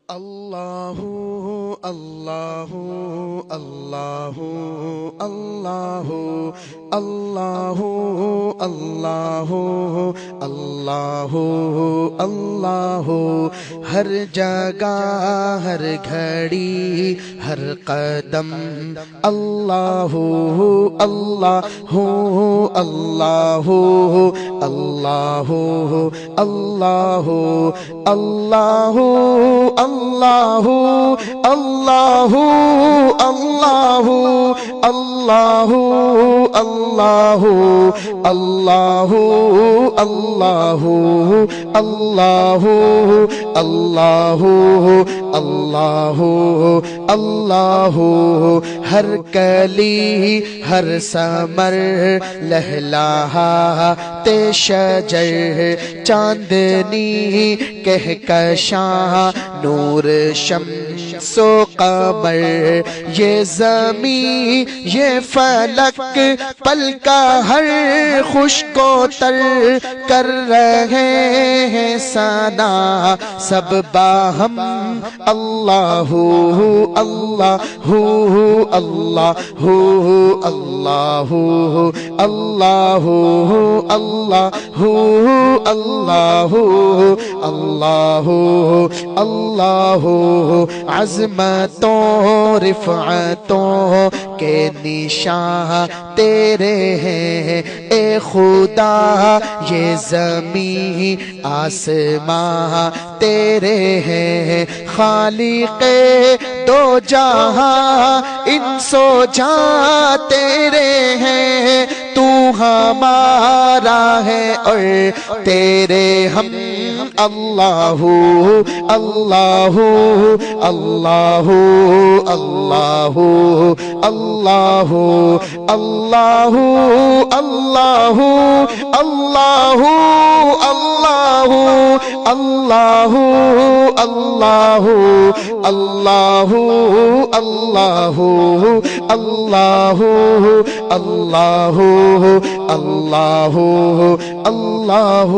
اللہ اللہ اللہ اللہ اللہ اللہ اللہ اللہ ہر جگہ ہر گھڑی ہر قدم اللہ اللہ اللہ اللہ اللہ اللہ اللہ اللہ اللہ اللہ اللہ اللہ اللہ اللہ اللہ اللہ اللہ ہر کلی ہر ثمر لہلاتے شجر چاندنی کہکشاں نور شمس و قمر یہ زمین یہ فلک پل کا ہر خشک و تر کر رہے ہیں ثنا سب باہم اللہ اللہ اللہ اللہ اللہ اللہ اللہ اللہ عظمتوں رفعتوں کے نشان تیرے ہیں اے خدا یہ زمین آسمان تیرے ہیں خالق دو جہاں انس و جاں تیرے ہیں تو ہمارا ہے اور تیرے ہم اللہ اللہ اللہ اللہ اللہ اللہ اللہ اللہ اللہ اللہ اللہ اللہ اللہ اللہ اللہ اللہ اللہ